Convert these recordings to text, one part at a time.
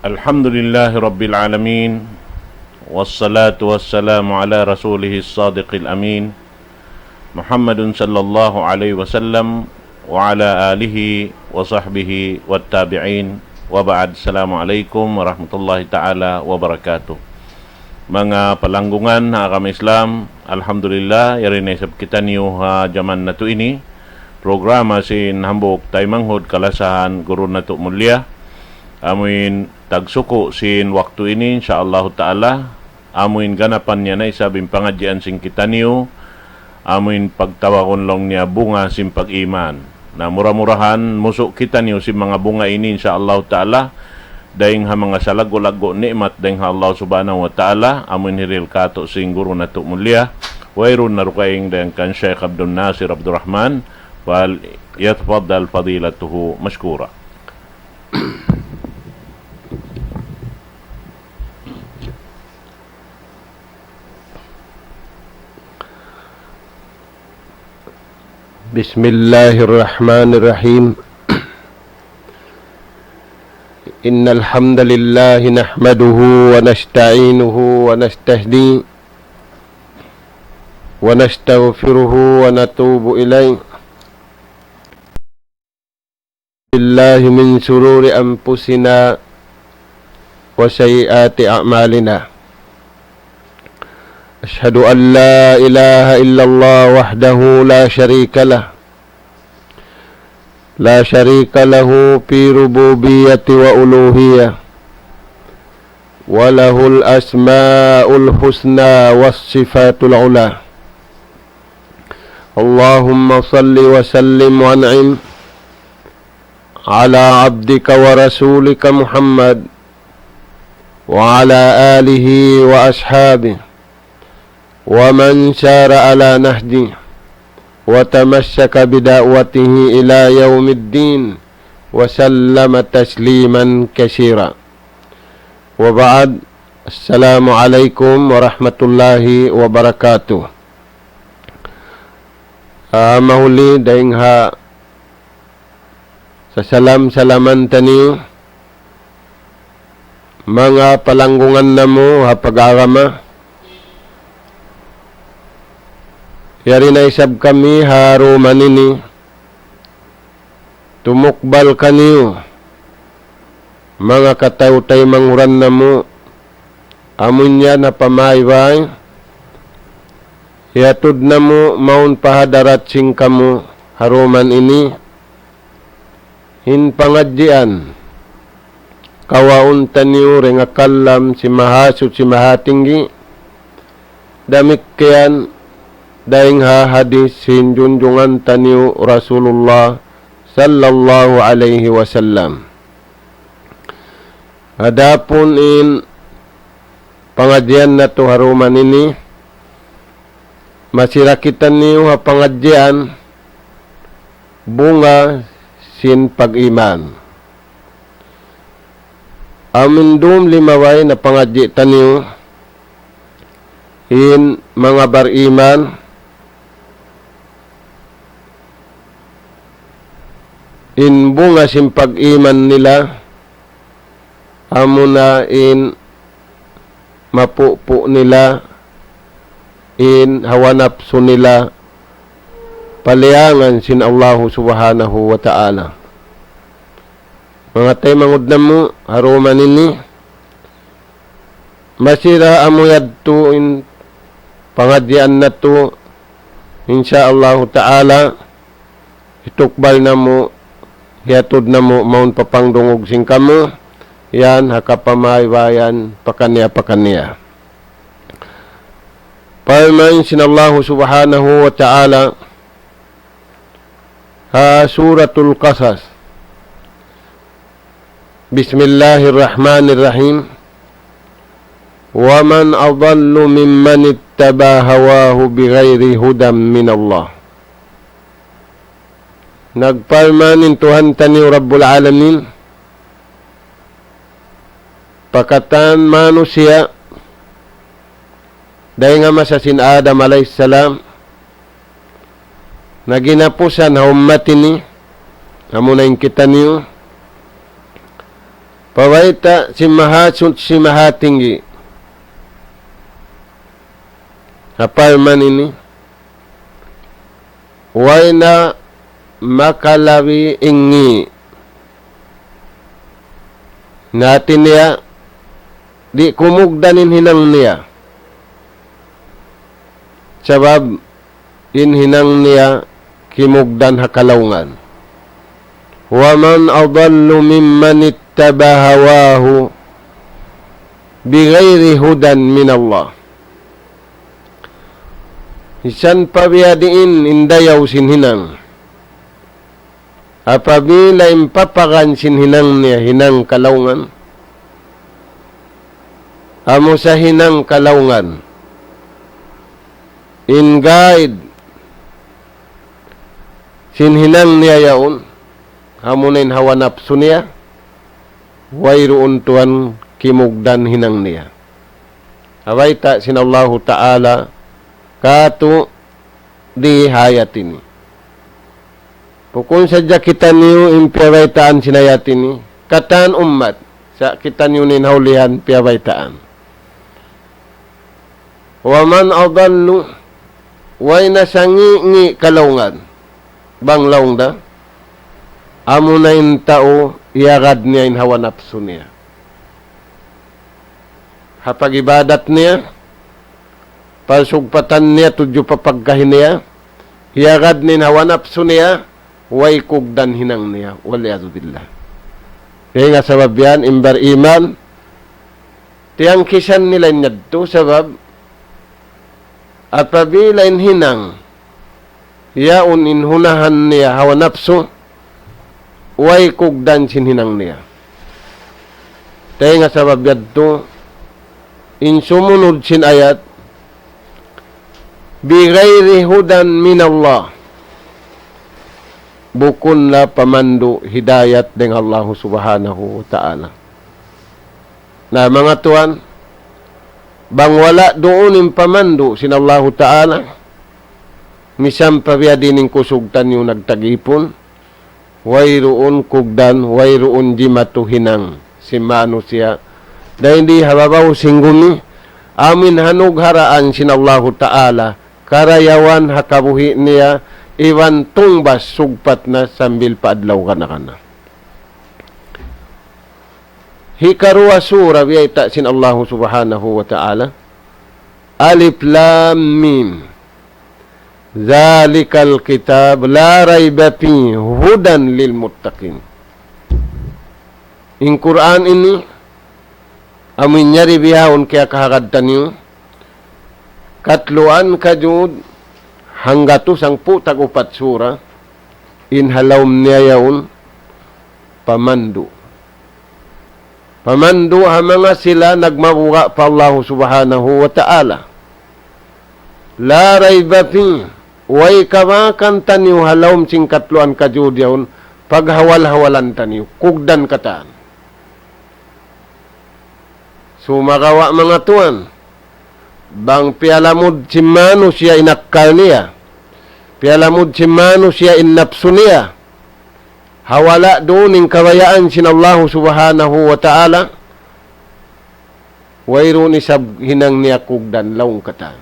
Alhamdulillahi Rabbil Alamin. Wassalatu wassalamu ala rasulihis sadiqil amin Muhammadun sallallahu alaihi wasallam wa ala alihi wa sahbihi wa tabi'in wa ba'd. Assalamualaikum warahmatullahi ta'ala wabarakatuh. Mga palanggungan na kami Islam, Alhamdulillah, yari na isab kita niyo ha jaman na to ini. Programa sin hambok tay manghod kalasahan guru na to mulia. Amuin tagsuko sin waktu ini insyaallah ta'ala. Amuin ganapan niya na isabing pangadyan sin kita niyo. Amuin pagtawakon long niya bunga sin pag-iman. Na murah-murahan musok kita niyo sin mga bunga ini insyaallah ta'ala. Dahing ha mga salago-lago nikmat dahing ha Allah subhanahu wa ta'ala. Amuin hiril kato sin guru na to mulia. Wairun na rukaing dahing kan Sheikh Abdul Nasir Abdul Rahman. Wal yatfaddal fadilatuhu mashkura. Bismillahirrahmanirrahim. Innal hamdalillah nahmaduhu wa nasta'inuhu wa nastahdi wa nastaghfiruhu wa natubu ilayh. Billahi min sururi anfusina wa sayyiati a'malina. أشهد أن لا إله إلا الله وحده لا شريك له في ربوبية وألوهية وله الأسماء الحسنى والصفات العلى. اللهم صل وسلم وانعم على عبدك ورسولك محمد وعلى آله وأصحابه ومن سار على نهجه وتمسك بدعوته إلى يوم الدين وسلم تسليما كثيرا. وبعد، السلام عليكم ورحمة الله وبركاته. Mahuli dahing ha sa salam-salaman taniyo mga palanggungan na mo ha pag-arama. Yari na isab kami haruman ini. Tumukbal kaniyo. Mga kataw-tay manguran na mo. Amun niya na pamayway. Yatod na mo maun pahadarat sing kamo haruman ini. Hinpangadjian. Kawaun taniyo rengakalam si mahasut si mahatinggi. Damikkian daing ha hadis sin junjungan taniu Rasulullah sallallahu alaihi wasallam. Adapun in pengajian na to haruman ini masirakitan niyo ha pengajian bunga sin pag-iman. Amin dum limaway na pengaji taniyo in mga bariman in bunga sim pag-iman nila amuna in mapupo nila in hawanapso nila paliangan sin Allah subhanahu wa ta'ala. Mga tay mangudna mo haruman ini masira amuyad to in pangadyan na to insyaallah ta'ala itukbal na mo hiatod na mo maun papangdungog sing kamo yan hakapamaywayan pakaniya. Parmain sinallahu subhanahu wa ta'ala ha suratul Qasas. Bismillahirrahmanirrahim. Wa man adallu mimman ittaba hawahu bighairi hudam minallah. Nagpalmanin Tuhan taniw Rabbul Alamin. Pakatan manusia dahil nga masasin Adam alayhissalam na ginapusan ha ummat ini amunayin kita niyo pawaita si mahatinggi. Hapal man ini. Way na makalawi ingi. Natin niya, di kumugdanin hinang niya. Sabab, hinang niya kimugdan hakalaungan. Wa man adallu mimman ittaba hawahu bighairi hudan min Allah. Isan pabiyadiin indayaw sinhinang. Apabila impapakan sinhinang niya hinang kalaungan, amo sa hinang kalaungan, in guide sinhinang niya yaon, amo na hawanapso niya, wayroon tuan kimugdan hinang niya. Awaita sinallahu ta'ala, kato di hayatini. Pukun sadya kita niyo impiyawaitaan sinayatini, katan ummat, sa kita niyo ninhaulihan piyawaitaan. Waman adallu, way nasangi kalaungan, banglaung da, amo na yung tao, iagad niya yung hawa napso niya. Hapag ibadat niya, pasugpatan niya, tudyo papagkahin niya, iagad niya yung hawa napso niya, way kugdan hinang niya, waliyadu billah. Kaya nga sabab yan, imbar iman, tiyang kisan nila nyadto, sabab, at pabilain hinang, yaon inhunahan niya hawa napso, way kugdan sin hinang niya. Kaya nga sabab yadto, in sumunod sin ayat, bighairi hudan min Allah, bukun na pamandu hidayat ng Allah subhanahu wa ta'ala. Na mga tuan, bang wala doon yung pamandu sin Allah ta'ala, misam pabiyadining kusugtan yung nagtagipon, wayroon kugdan, wayroon jimatu hinang, si mano siya, dahil hindi hababaw singguni, amin hanug haraan sin Allah ta'ala, karayawan hakabuhi niya, iwan tungbas sugpat na sambil paadlaw kana. Hikarua sura biyayta sin Allah subhanahu wa ta'ala, Alif Lam Mim, Zalikal kitab la rayba fihi hudan lil muttaqin. In Quran ini amin nyari bihawon kaya kahagad niyo, katluan kajud hangga to 10 tagupat sura, inhalawm niya yaon pamandu. Pamandu ha mga sila nagmabuga pa Allah subhanahu wa ta'ala. La rayba fi, way kamakan taniw halawm sing katluan kajud yaon, paghawal-hawalan taniw, kugdan kataan. Sumagawa mga tuan, bang pialamud simano siya inakkal niya, pialamud simano siya innapso niya, hawala doon ng kawayaan sin Allah subhanahu wa ta'ala, wayroon isab hinang niya kugdan laung katan.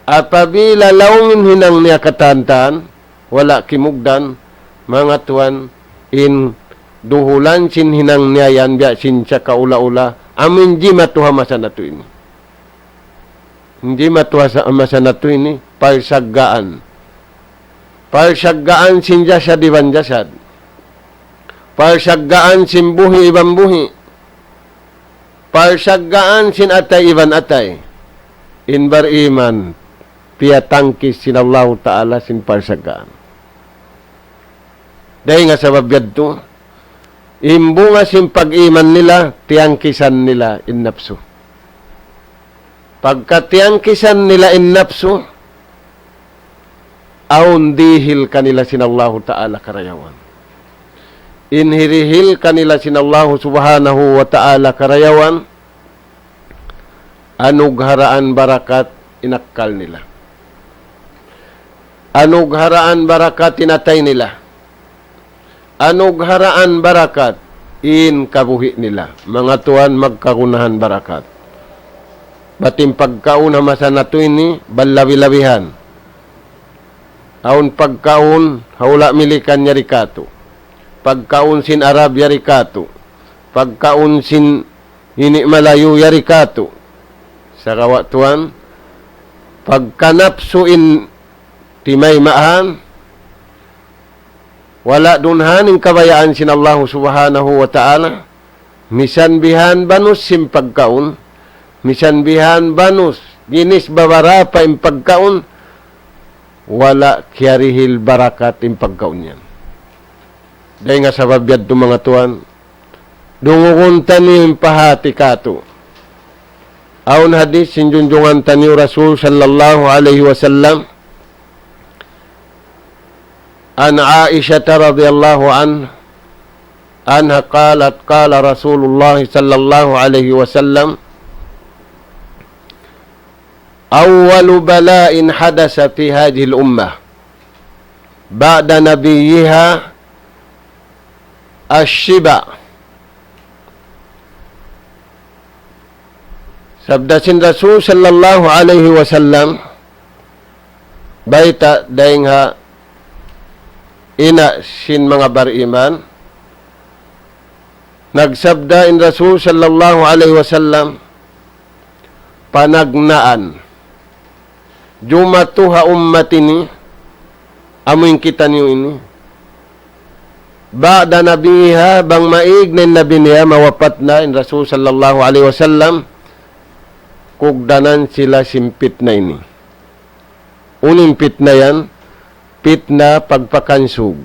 At pabila laungin hinang niya katantan, wala kimugdan, mga tuan, in duhulan sin hinang niya yan, biya sin siya kaula-ula, amin di matuha masa na to ini. Hindi matuha sa masa na to ini, parsaggaan. Parsaggaan sin jasad iban jasad. Parsaggaan sin buhi iban buhi. Parsaggaan sin atay iban atay. Inbar iman, piyatangkis sin Allah Ta'ala sin parsaggaan. Dahil nga sa babyad to, imbunga sin pag-iman nila, tiyangkisan nila innapso. Pagka tiyangkisan nila innapso, aun dihil kanila sin Allah Ta'ala karayawan. Inhirihil kanila sin Allah subhanahu wa ta'ala karayawan, anugharaan barakat inakkal nila. Anugharaan barakat tinatay nila. anog haraan barakat in kabuhi nila. Mga tuan magkagunahan barakat. Bating pagkauna masanato ini balawi-lawihan. Aun pagkaun haula milikan yari kato. Pagkaun sin Arab yari kato. Pagkaun sin ini Malayo yari kato. Sa kawatuan pagkanapsuin timay maahan wala dunhan ing kabayaan sin Allah subhanahu wa ta'ala. Misan bihan banus sim pagkaun. Misan bihan banus ginis babara pa ing pagkaun. Wala kiarihil barakat ing pagkaun yan. Dahil nga sabab yad mga tuan. Dungukuntan niyo ing pahati kato. Aun hadis sinjunjungan taniyo Rasul sallallahu alaihi wasallam. An Aisyah radhiyallahu anha qalat qala Rasulullah sallallahu alaihi wasallam awwalu bala'in hadasa fi hadhihi al-ummah ba'da nabiyha ash-shiba. Sabda sin Rasul sallallahu alaihi wasallam baita daing ha ina sin mga bariman nagsabda in Rasul sallallahu alaihi wasallam panagnaan jumatuha ummatini amuin kita niyo ini ba'da nabiha bang maig na nabi niya mawapat na in Rasul sallallahu alaihi wasallam kugdanan sila simpit na ini uning pit na yan pitna pagpakansug.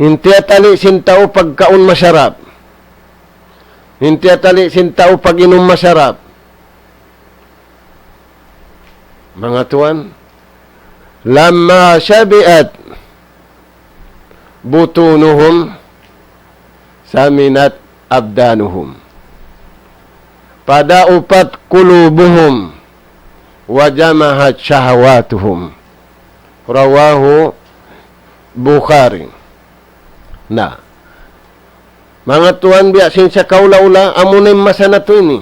Hinti atali sintao pagkaon masarap. Hinti atali sintao pag-inom masarap. Mga tuan, lamma syabi'at butunuhum saminat abdanuhum. Pada upat kulubuhum wajamahat syahwatuhum. Rawahu Bukhari. Na mga tuan biasin sa kaula-ula amunin masana to ini.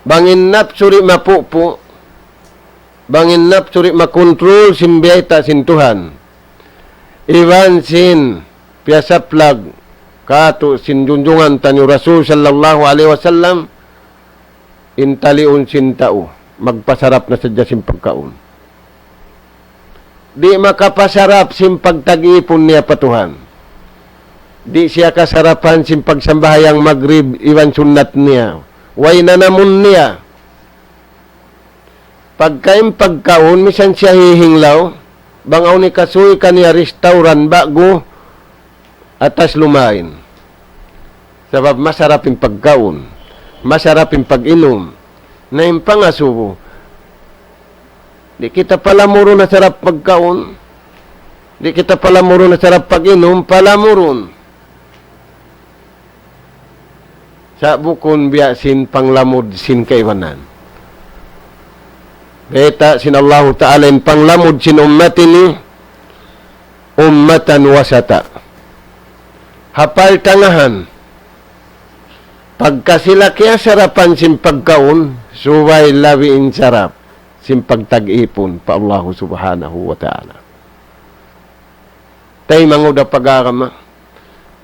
Bangin napsuri mapupo. Bangin napsuri makontrol simbiyaita sin Tuhan. Iwan sin piasaplag kato sin junjungan tanyo Rasul sallallahu alaihi wasallam intaliun sin tao magpasarap na sadya sin pagkaon. Di makapasarap sin pagtag-ipon niya patuhan. Di siya kasarapan sin pagsambahayang magrib iwan sunnat niya. Way na namun niya. Pagkain pagkaon, misan siya hihinglaw, bangaw ni kasuy ka niya restaurant bago atas lumain. Sabab masarap yung pagkaon, masarap yung pag-inom, na yung pangasubo. Di kita palamuro na sarap pagkaon. Di kita palamuro na sarap pag-inom, palamuron. Sa bukon biya sin panglamod sin kaiwanan. Beta sin Allah Ta'ala in panglamod sin ummati ni ummatan wasata. Hapal tangahan. Pagka sila kaya sarapan sin pagkaon, suway lawi in sarap. Simpag tag-ipon pa Allah subhanahu wa ta'ala. Tay manguda pag-agama.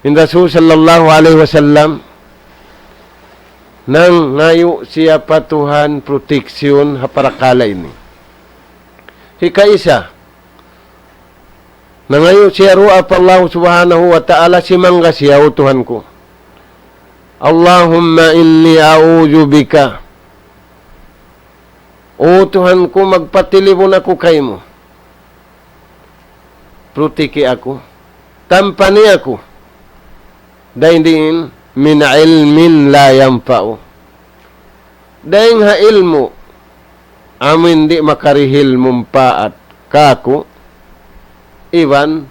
In Rasul sallallahu alaihi wasallam nang ngayo siya patuhan proteksyon haparakala ini. Hikaisa nang ngayo siya ru'a pa Allah subhanahu wa ta'ala simangga siya utuhan ko. Allahumma inni a'udhu bika. O Tuhan ko, magpatilibon ako kay mo. Protiki ako. Tampani ako. Dahil din, min ilmin la yampa'o. Dahil ha ilmo, amin di makarihil mumpaat kako, iwan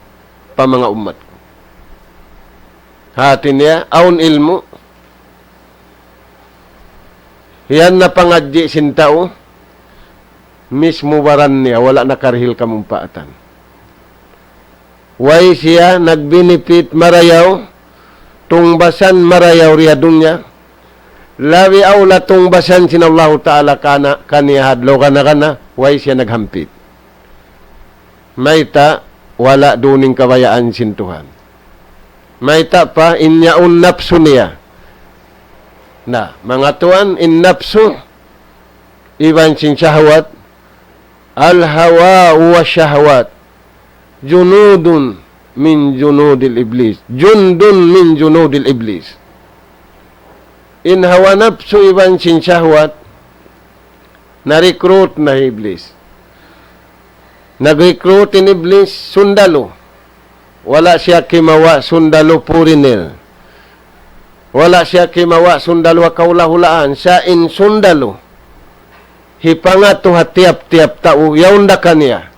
pa mga umat ko. Hati niya, aun ilmo. Yan na pangadji sintao, mismo waran niya, wala nakarihil kamumpaatan. way siya nagbenefit marayaw, tungbasan marayaw riya dunya, labi awla tungbasan sinallahu ta'ala kaniya hadlaw kana, way siya naghampit. Mayta, wala duning kabayaan sintuhan. Mayta pa, inyaun napso niya. Na, mga tuan, in napso, iban sin syahwat, al-hawa wa syahwat, junudun min junudil iblis. Jundun min junudil iblis. In hawa napso iban sin syahwat, na-recruit na iblis. Nag-recruit in iblis, sundalo. Wala siya kimawa, sundalo purinil. Wala siya kimawa, sundalo kaula-hulaan. Siya in sundalo. Hipangato hatiap-tiap tao, yaunda kaniya.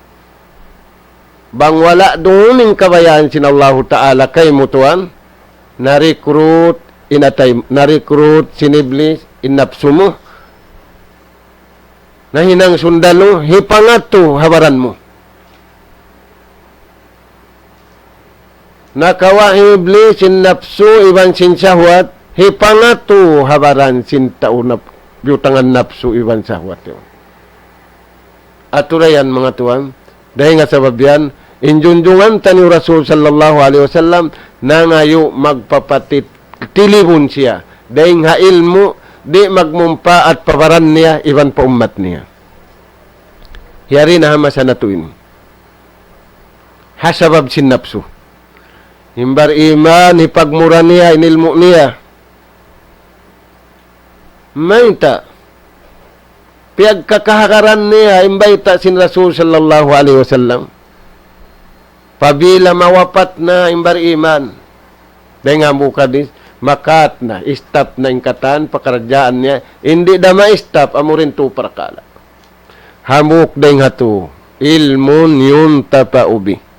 Bang wala duning kabayaan sinallahu ta'ala kay mutuan, na-recruit, na-recruit siniblis, inapso mo, na hinang sundalo, hipangato habaran mo. Nakawa iblis sin napsu iban sin syahwat, hipangatu habaran sin taunap biutangan napsu iban syahwat. Aturayan mga tuan, dahil nga sa babyan, injunjungan tani Rasul sallallahu alaihi wasallam na ngayo magpapatit tilibon siya. Dahil nga ilmu, di magmumpa at pabaran niya, iban pa umat niya. Yari na hamasa natuin. Hasabab sin napsu. Himbar iman, hipagmura niya, inilmu niya. Mayta, piyag kakahakaran niya, imbayta sin Rasul sallallahu alaihi wasallam. Pabila mawapat na imbar iman. Dahil nga bukadis, makat na, istap na ingkatan, pakaradyaan niya. Hindi da ma-istap, amurin tu parakala. Hamuk dahil nga tu, ilmun yun tapaubi.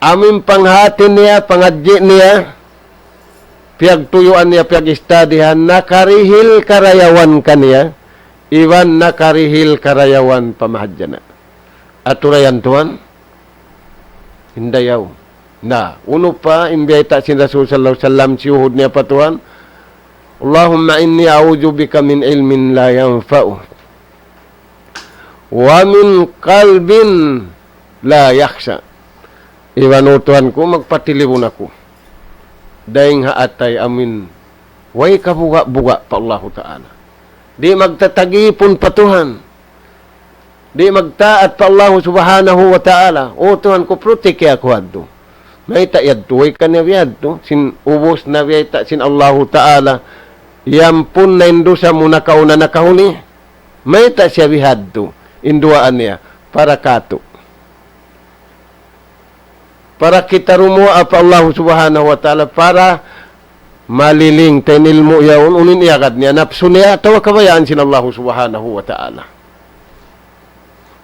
Aming panghati niya, pangadji niya, piyag tuyuan niya, piyag istadihan, nakarihil karayawan kaniya, iwan nakarihil karayawan pamahadjana. Aturayan tuan, hindayaw. Na, uno pa, imbiyata sin Rasul sallallahu alaihi wasallam, siyuhud niya pa tuan, Allahumma inni a'udhu bika min ilmin la yanfa'u, wa min qalbin la yakhsha. Iwanutuhan ko, magpatilibon ako. Dahil haatay amin, way kabuga-buga pa Allah Ta'ala. Di magtatagipon pa Tuhan. Di magtaat pa Allah Subhanahu wa Ta'ala. O Tuhan ko, proteke ako hadto. May tayad to, way ka na biyadto. Sin ubos na biyata, sin Allah Ta'ala. Yampun na indusa mo nakauna nakahuli. May ta siya bihadto. Induaan niya, para kato. Para kita rumuha pa Allah Subhanahu wa Ta'ala, para maliling tenilmo yaon, unin iyagad niya, napso niya, tawa kabayaan sin Allah Subhanahu wa Ta'ala.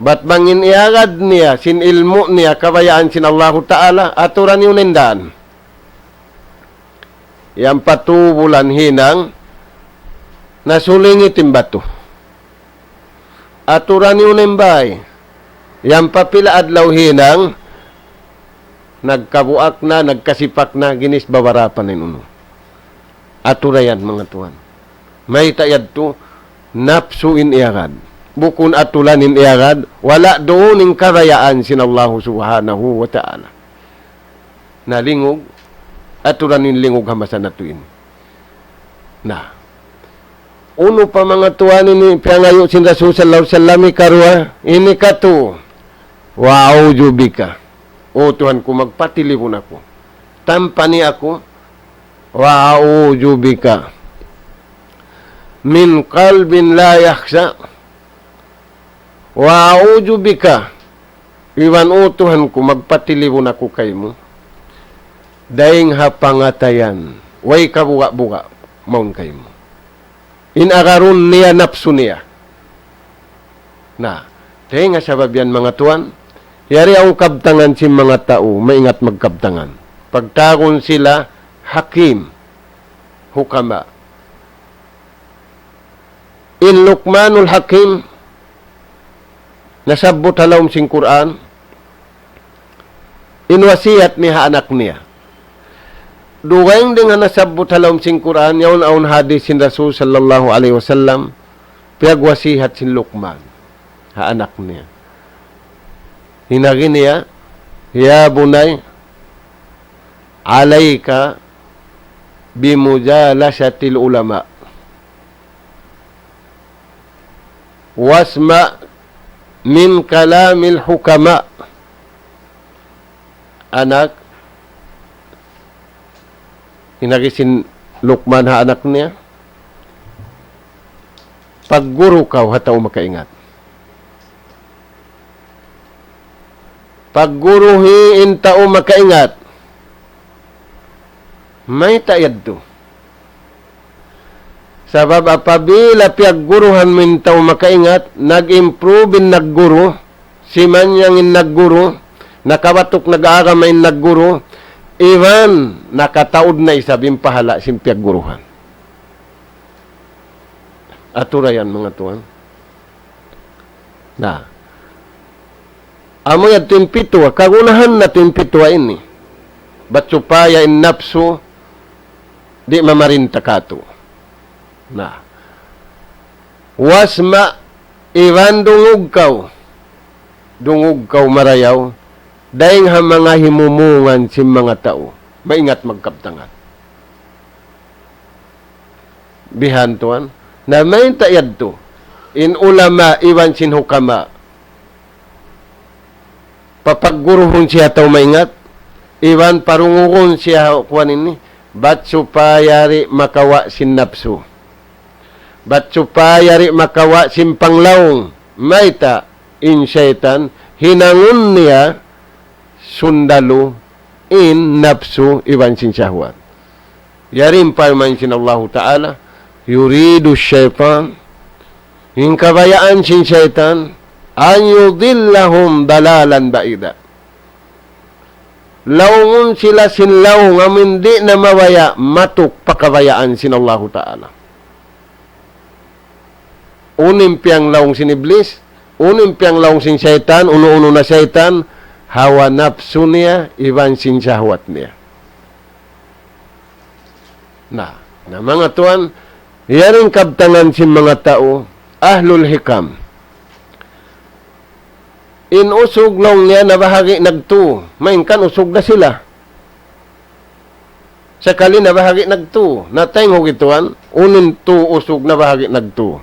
Ba't bangin iyagad niya, sin ilmo niya, kabayaan sin Allah Ta'ala, aturan yung nindaan. Yang patubulan hinang, nasulingit imbato. Aturan yung nimbay. Yang papila adlaw hinang, nagkabuak na, nagkasipak na, ginis babarapan na yun. Aturayan mga tuwan. May tayad to, napsuin iyagad. Bukun atulanin iyagad, wala doon ng karayaan sin Allah Subhanahu wa Ta'ala. Nalingog, atulanin lingog hamasan na tuwin. Na, uno pa mga tuwan ini, piyangayo sin Rasul sallallahu alaihi wasallam karwa, ini kato, wa'audu bika. O Tuhan ko, magpatilibon ako. Tampani ako, wa'audu bika. Min qalbin la yakhsha, wa'audu bika. Iwan o Tuhan ko, magpatilibon ako kay mo. Daing hapangatayan, way kabuga-buga, maun kay mo. Inagarun niya, napso niya. Na, dahil nga sababian mga tuwan, yari ang kabtangan si mga tao, maingat magkabtangan. Pagtagon sila, hakim, hukama. In Luqmanul Hakim, nasabot halawm sing Quran, inwasiyat niya anak niya. Duweng dengan nasabot halom sing Quran, yaun aun hadis sin Rasul sallallahu alaihi wasallam, piyagwasihat sin Luqman, anak niya. Hinagi niya, ya bunay, alayka bimujalasatil ulama. Wasma min kalamil hukama. Anak, hinagisin Luqman ha anak niya, pagguro kaw hataw makaingat. Pagguruhiin tao makaingat, may tayad to. Sabab apabila piyagguruhan min tao makaingat, nag-improve in nagguro, si man yang nagguro, nakabatok nag-aaram in nagguro, Ivan, nakataod na isa bimpahala simpiag guruhan. Aturayan mga tuwan. Na. Amo yan timpitwa, kagunahan na timpitwa ini. Batsupaya in napso, di mamarinta kato. Na. Wasma, Ivan dungog kaw marayaw, dahil ha mga himumungan si mga tao, maingat magkaptangan. Bihantuan, na may tayad to, in ulama, iwan sin hukama, papagguruhon siya tao maingat, iwan parunguhon siya kuwanin ni, ba't supayari makawa sin napso, ba't supayari makawa sin panglawong, may ta, in syaitan, hinangun niya, sundalo in nafsu iwan sin syahwat. Yarin parman sin Allah Ta'ala, yuridu syaitan, yung kabayaan sin syaitan, an yudillahum dalalan ba'ida. Laungun sila sin laung, amin di na mawaya, matuk pakabayaan sin Allah Ta'ala. Unim piyang laung sin iblis, unim piyang laung sin syaitan, uno-uno na syaitan, hawa nafsu niya, iwan sin syahwat niya. Na mga tuan, yaring kabtangan sin mga tao, ahlul hikam. Inusog long niya na bahagi nagtu, mainkan usog na sila. Sakali na bahagi nagtu, natay mo gituan, unin tu usog na bahagi nagtu.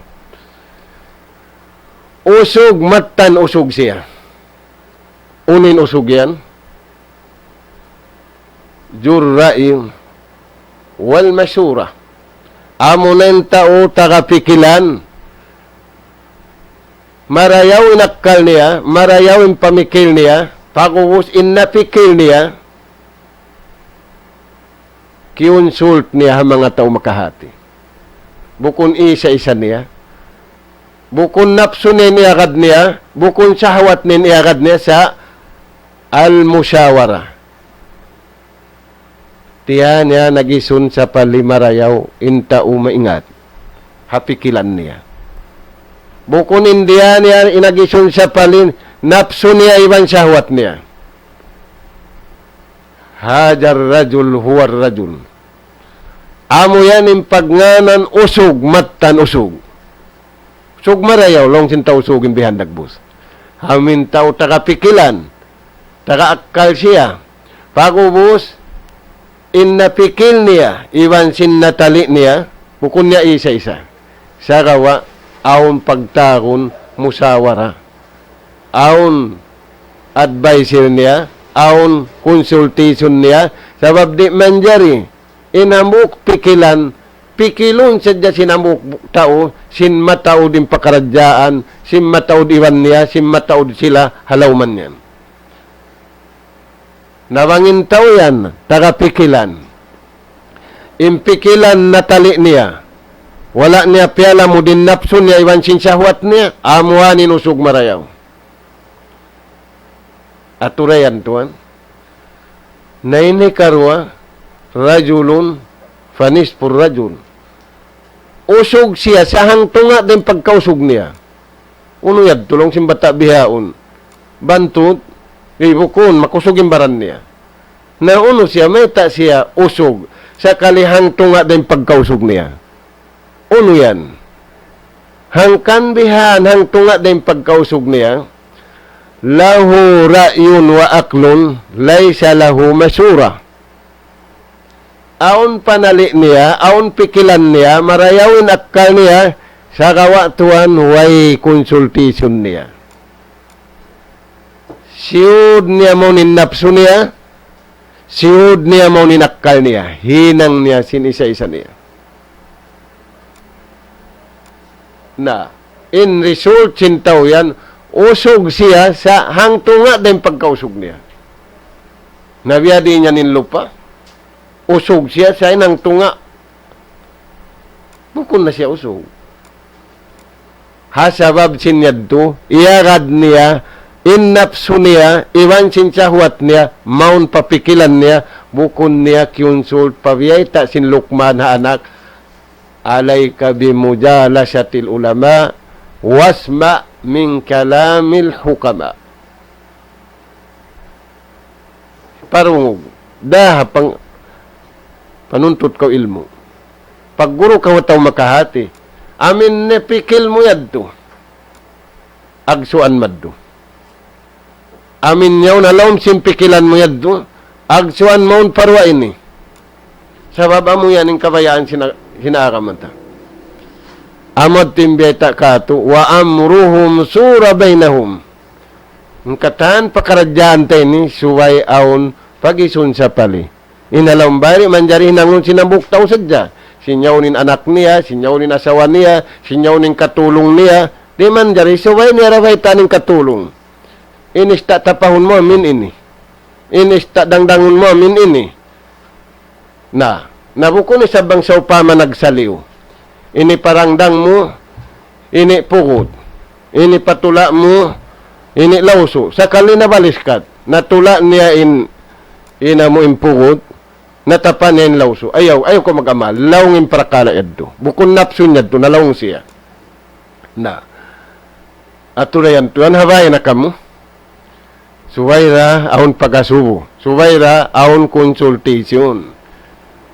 Usog, matan usog siya. Unin usog yan, jurra'i wal masyura. Amo na yung tao tagapikilan, marayaw inakkal niya, marayaw yung pamikil niya, pagubos inapikil niya, kiunsult niya ang mga tao makahati. Bukun isa-isa niya, bukun napso niyagad niya, bukun sahawat niyagad niya sa al-musyawara. Tiyan niya nagisun sa palimarayaw, inta umaingat, hapikilan niya. Bukun indiya niya inagisun sa palin, napso niya iban sahawat niya. Hajar rajul huwar rajul. Amo yan yung pagnganan usog, matan usog. Usog marayaw, long sinta usogin bihan dagbus. Hamin tao tagapikilan, tagaakkal siya. Pagubus, innapikil niya, iwan sin natali niya, bukun niya isa-isa. Sarawa, aon pagtakon, musawara. Aon advisor niya, aon consultation niya, sabab di manjari, inamuk pikilan, pikilon sadya sinamuk tao, sin mataod din pakaradyaan, sin mataod iwan niya, sin mataod sila, halawman yan. Nawangin tao yan, tagapikilan. Impikilan natali niya. Wala niya piyala mo din napsun niya, iwan sin syahwat niya, amuhanin usog marayaw. Aturayan tuan. Naini karwa, rajulun, fanis pur rajul. Usog siya, sahang tunga din pagkausog niya. Uno yad, tulong simbata bihaon. Bantut, Ibukon, makusugin baran niya. Nauno siya, may ta siya usog sa kalihang tunga din pagkausog niya. Uno yan. Hangkan bihan, hang tunga din pagkausog niya, lahu ra'yun wa aklun, laysa lahu masura. Aon panali niya, aon pikilan niya, marayawin akkal niya, sa kawatuan, way consultation niya. Siyud niya mo ninapso niya, siyud niya mo ninakal niya, hinang niya sinisa-isa niya. Na, in result, sintaw yan, usog siya sa hangtunga din pagkausog niya. Nabiyadi niya ninlupa, usog siya sa inang tunga. Bukon na siya usog. Hasabab sinyadto, iyagad niya, innapso niya, iwan sinsyahwat niya, maun papikilan niya, bukon niya kiunsult, pabiyayta sin Lukman ha anak, alayka bimujalasatil ulama, wasma min kalamil hukama. Parungog, pang panuntut ko ilmu. Pag guro ka wataw makahati, amin ne pikil mo yadto, agsuan maddo. Amin yaw na laom simpikilan mo yadto, agsuan maun parwa ini. Sababa mo yan yung kabayaan sinaakamata. Amad timbeta kato, wa amruhum sura bainahum. Ang katahan pakaradyan tayo ni, suway aon, pag-isun sa pali. Inalaw bari, manjari nangun sinabuktaw sadya. Sinyawnin anak niya, sinyawnin asawa niya, sinyawnin katulong niya. Di manjari, suway niya raway taning katulong. Inista tapahon mo, min ini. Inista dangdangon mo, min ini. Nabuko ni sabang sa upama nagsaliw. Ini parangdang mo, ini pukot. Ini patula mo, ini lauso. Sakali na baliskat, natula niya ina mo impukot, natapan niya in lauso. Ayaw ko mag-amal. Lawng imprakala yadto. Bukon napsun yadto, nalawng siya. Atulayan tuan, habay na kamo. Suwayra, aon pagasubo. Suwayra, aon consultation.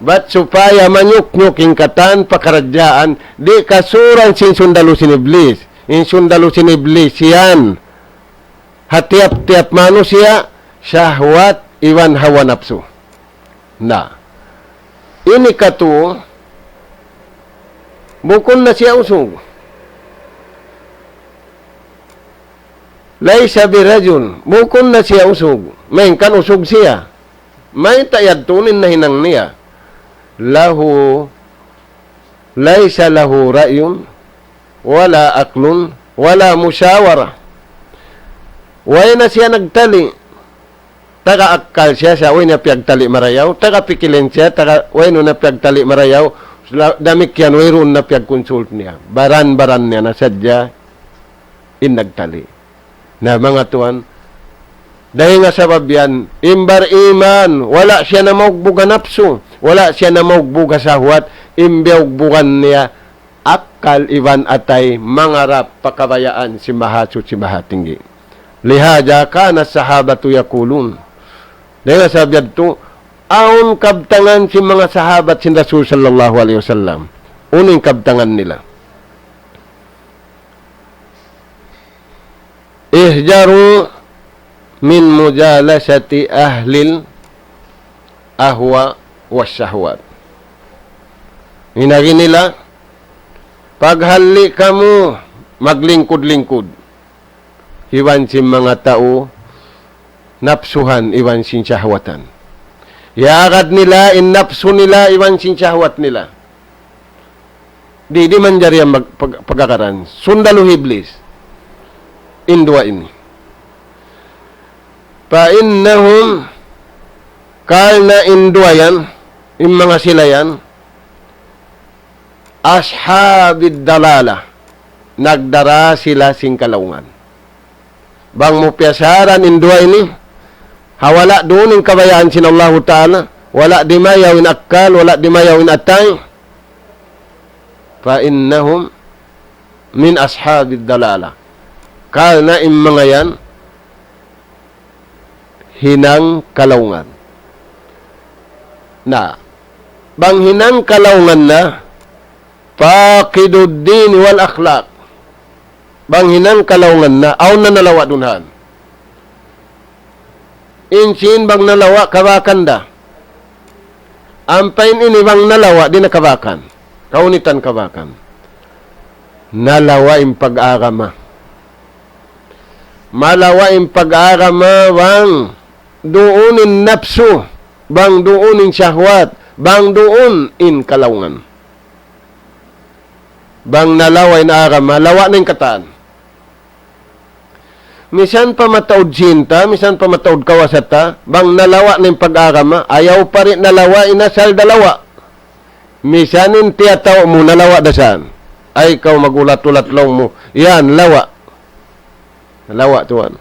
Ba't supaya manyuk-nyuk ing katan, pakaradyaan, di kasuran sin sundalo siniblis. In sundalo siniblis, yan. Hatiap-tiap mano siya, syahwat, iwan hawa napso. Ini kato, bukon na siya usog. Laysa birajun, bukon na siya usog. May kan usog siya. May tayad tunin na hinang niya. Laysa lahu ra'yun, wala aklun, wala musyawara. Way na siya nagtali. Taga-akkal siya, way na piyagtali marayaw. Taga-pikilin siya, way na piyagtali marayaw. Damik yan, way ron na piyag-consult niya. Baran-baran niya na sadya, nagtali. Na mga tuwan, dahil nga sabab yan, imbar iman, wala siya na maugbuga napso, wala siya na maugbuga sahwat, imbiugbugan niya, akal iwan atay, mangarap pakabayaan si mahatsut si mahatinggi. Lihaja ka na sahabatu yakulun. Dahil nga sabab yan to, aon kabtangan si mga sahabat si Rasul sallallahu alaihi wasallam. Unang kabtangan nila. Ihjaru min mujalasati ahlil ahwa wasyahwat. Hinagi nila, paghali kamu maglingkod-lingkod. Iwan si mga tao, napsuhan, iwan sin syahwatan. Iagad nila, innapsu nila, iwan sin syahwat nila. Di man jari ang pagkakaran. Sundalo iblis. Indua ini. Pa'innahum kalna indua yan, yung mga sila yan, ashabid dalala, nagdara sila sing kalaungan. Bang mo piyasaran indua ini, hawala doon yung kabayaan sin Allah Ta'ala, wala dimayawin akkal, wala dimayawin atay. Pa'innahum min ashabid dalala. Kalna yung mga yan, hinang kalaungan. Na, bang hinang kalaungan na, faqiduddin wal akhlaq. Bang hinang kalaungan na, aw na nalawa dunhan. Insin bang nalawa, kabakan da. Ampain ini bang nalawa, di nakabakan. Kaunitan kabakan. Nalawa im pag-agama. Malawa im pag-agama bang duunin napsu, bang duunin syahwat, bang duun in kalaungan. Bang nalaway na agama, lawa na yung kataan. Misan pa mataod sinta, misan pa mataod kawasata, bang nalawa na yung pag-agama, ayaw pa rin nalawa, inasal dalawa. Misanin tiyataw mo, nalawa dasan. Ay, ikaw magulat-ulat lang mo. Yan, lawa. Lawa tuwan.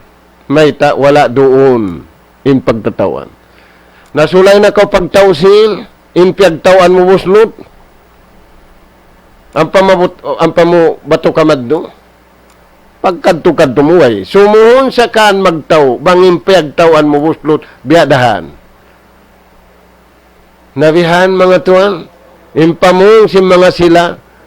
May wala doon in pagtatawan. Nasulay na ka pagtawsil, in piyagtawan mo buslot. Ang pamu bato kamad do. Pagkadto-kadto mo ay. Sumuhon sa kaan magtaw, bangin piyagtawan mo buslot, biyadahan. Nabihan mga tuwan, impamong si mga sila,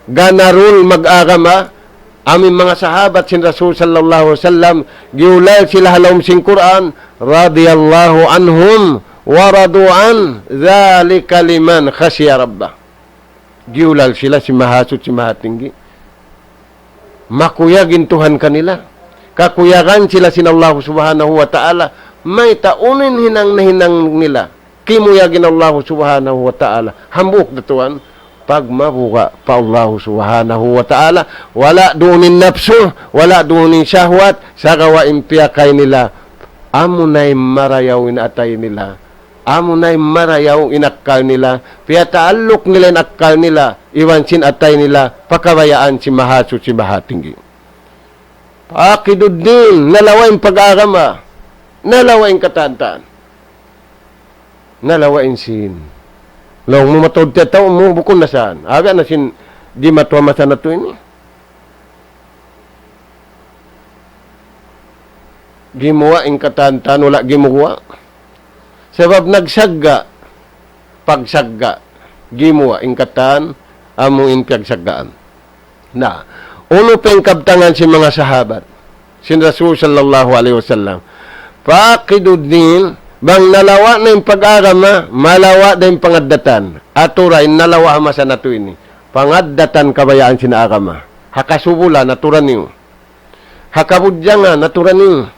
ganarul mag-agama, aming mga sahabat sin Rasul sallallahu alaihi wasallam, giulay sila halawm sing Quran, radiyallahu anhum, waradu'an, dhalika liman khasya rabbah. Giulal sila si mahasut si mahatinggi. Makuyagin Tuhan kanila. Kakuyagan sila sin Allah subhanahu wa ta'ala. May taunin hinang na hinang nila. Kimuyagin Allah subhanahu wa ta'ala. Hambuk na tuwan. Pag mabuka pa Allah subhanahu wa ta'ala. Wala duunin napsu. Wala duunin syahwat. Sa gawain piyakay nila. Amo na'y marayaw inatay nila. Amo na'y marayaw inakkal nila. Piya taalok nila inakkal nila. Iwan sin atay nila. Pakabayaan si mahaso si mahatinggi. Pakiduddin. Nalawain pag-agama. Nalawain katantaan. Nalawain sin. Long mo matod tiyataw mo bukon na saan. Aga na sin di matuwa masa na to ini. Gimuwa in katantaan. Wala gimuwa. Sebab nagsagga, pagsagga, gimuwa, ingkatan, amuin piyagsagaan. Na, uno pa yung kabtangan si mga sahabat, sin Rasul sallallahu alaihi wasallam, pakiduddin, bang nalawa na yung pag-agama, malawa na yung pangaddatan, aturay, nalawa masa na to ini, pangaddatan kabayaan sinaagama, hakasubula, naturan niyo, hakabudjanga, naturan niyo,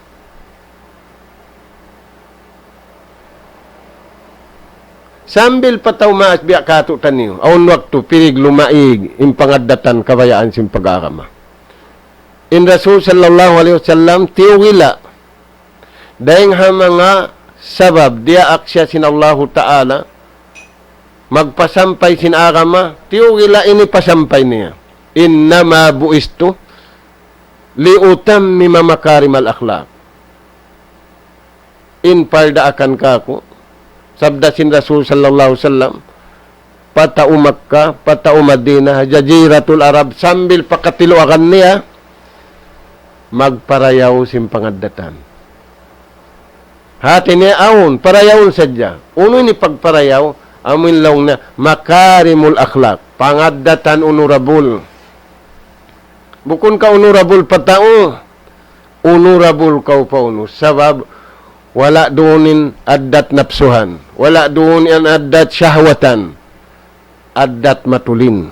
sambil pataw maas biya kato taniyo. Aun waktu pirig lumaig impangaddatan kabayaan sim pag-agama. In Rasul sallallahu alaihi wasallam tiwila daing ha mga sabab dia aksya sin Allah Ta'ala magpasampay sin agama tiwila ini pasampay niya. Innama buistu liutammima makarimal akhlaq. In parda akan kako sabda sin Rasul sallallahu alaihi wasallam patau Makkah, patau Madinah, jaziratul Arab sambil pakatilo akan niya magparayaw sim pangaddatan. Hati niya aun, parayawon sadya. Uno ni pagparayaw, amin lang na makarimul akhlaq, pangaddatan honorable. Bukun ka honorable patao, honorable ka pa uno. Sabab, wala doonin addat napsuhan. Wala doonin addat syahwatan. Addat matulin.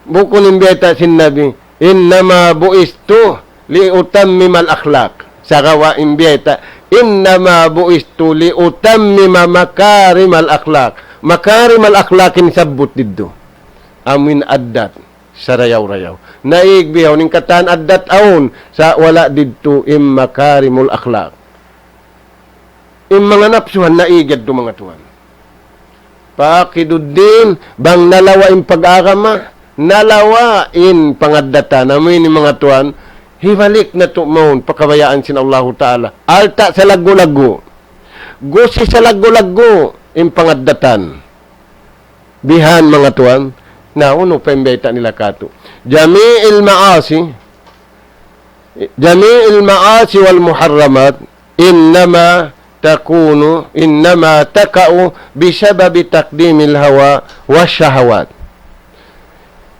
Bukun imbeta sin Nabi, innama buistu liutammimal akhlaq. Sa gawa imbeta, innama buistu liutammima makarimal akhlaq. Makarimal akhlaqin sabut diddo. Amin addat. Sa rayaw-rayaw. Naigbiyaw ning katan addat aun sa wala didto im makarimul akhlaq. Im mga napsuhan naigad do mga tuwan. Pakiduddin bang nalawa im pag-agama, nalawa in pangaddatan amin ni mga tuwan, hibalik na to maun pakabayaan sin Allah Ta'ala. Alta sa lago-lago. Gusi sa lago-lago im pangaddatan. Bihan mga tuwan, na uno pembeta nila kato. Jami'il ma'asi wal muharramat innama taka'u bisababi taqdimil hawa wasyahawat.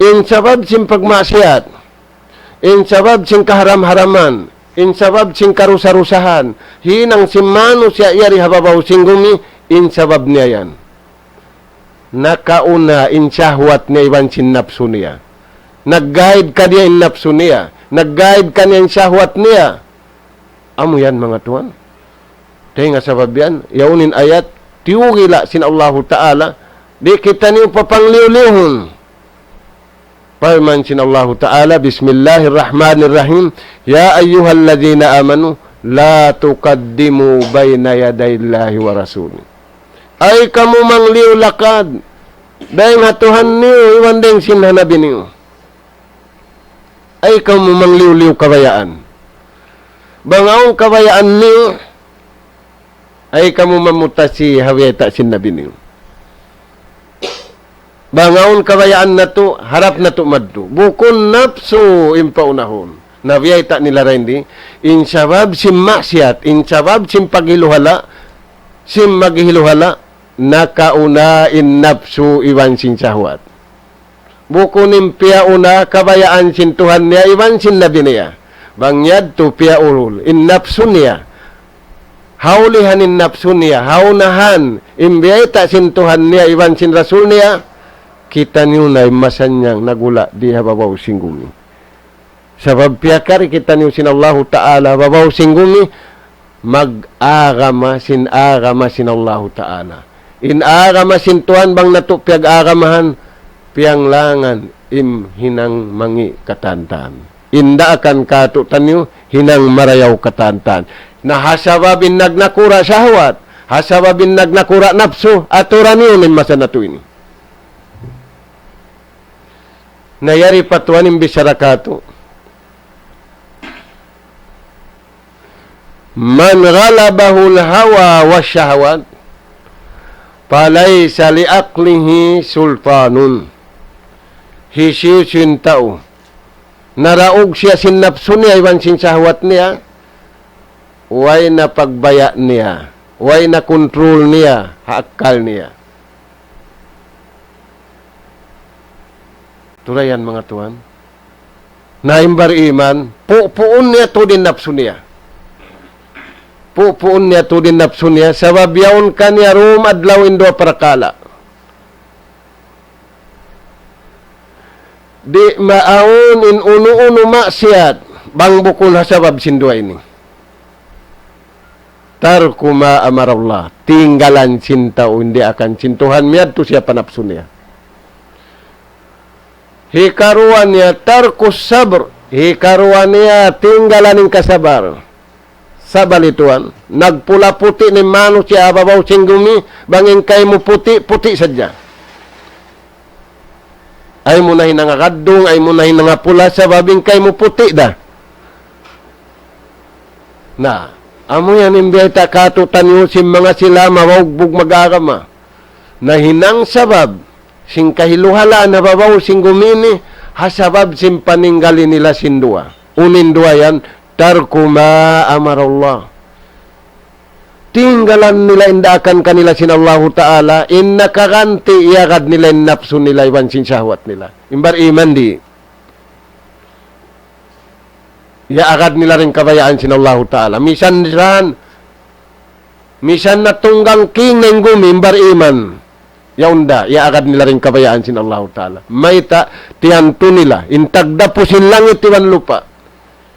In sabab sin pagmaksiyat, in sabab sin kaharam-haraman, in sabab sin karusa-rusahan, hinang simano siya yari hababaw singgumi, in sabab niya yan. Nakauna in syahwat niya iwan sin napsu niya. Nag-guide ka niya in napsu niya. Nag-guide ka niya in syahwat niya. Amo yan mga tuwan. Dahil nga sabab yan, yaunin ayat, tiwila sin Allahu Ta'ala, di kita niyo papangliw-liwhon. Parman sin Allahu Ta'ala, Bismillahirrahmanirrahim, Ya ayyuhalladzina amanu, la tuqaddimu bayna yadayillahi wa rasuli. Ay kamu mangliw lakad, dahil nga Tuhan niyo, iwan ding sinhanabi niyo. Ay kamu mangliw-liw kabayaan. Bangaong kabayaan niyo, ay kamu mamutasi haweta sinabi niyo. Bangaon kabayaan na to, harap na to madto. Bukon napso impaunahon. Nabiyay ta nila rin di. In sabab sim maksiat, in sabab sim paghiluhala, sim maghiluhala, nakauna in napso iwan sin syahwat. Bukon impia una, kabayaan sin Tuhan niya, iwan sin nabi niya. Bangyad to pia urul, in napso niya. Haulihan in napsu niya, haunahan, imbiyata sin Tuhan niya, iwan sin Rasul niya, kita niyo na masanyang nagula di hababaw singgumi. Sabab piyakari kita niyo sin Allahu Ta'ala, babaw singgumi, mag-agama sin Allahu Ta'ala. In-agama sin Tuhan bang nato piyag-agamahan, piyang langan im hinang mangi katantan. Inda akan katutan niyo, hinang marayaw katantan. Na hasababin nagnakura syahwat, hasababin nagnakura napsu, aturan yun yung masa na to ini. Nayari patuan yung bisarakato. Man ghalabahul hawa wa syahwat, palaysa liaklihi sultanun. Hisi sin tao. Naraog siya sin napsu niya, iwan sin syahwat niya, way na pagbaya niya, way na kontrol niya, hakal niya. Tulayan mga tuwan. Naimbar iman, puun niya to din napsu niya. Puun niya to din napsu niya, sabab yaon ka niya rum adlaw indo parakala. Di maaon in uno-uno maksiat, bang bukul hasabab sinduay ni. Tarku ma amarallah, tinggalan cinta hindi akan cintuhan miyad to siya panapso niya. Hikaruan niya tarku sabr, hikaruan niya tinggalan ng kasabar. Sabalituan, nagpula puti ni mano siya ababaw singgumi, bangin kay mo puti, puti sadya. Ay mo na hinangakadong, ay mo na hinangapula, sababing kay mo puti da. Na, amo yan imbeta katutan nyo si mga sila mawagbog mag-agama na hinang sabab sing kahiluhala na babaw sing gumini hasabab sing paninggali nila sindua. Unin dua yan, tarku ma amarallah. Tinggalan nila indakan kanila sin Allahu Ta'ala in nakaganti iagad nila in napsu nila iwan sin syahwat nila. Imbar iman di. Iaagad nila rin kabayaan sin Allahu Ta'ala. Misan na tunggang king ng gumimbar iman. Yaunda, iaagad nila rin kabayaan sin Allahu Ta'ala. May tiyanto nila. Intagda po sin langit iwan lupa.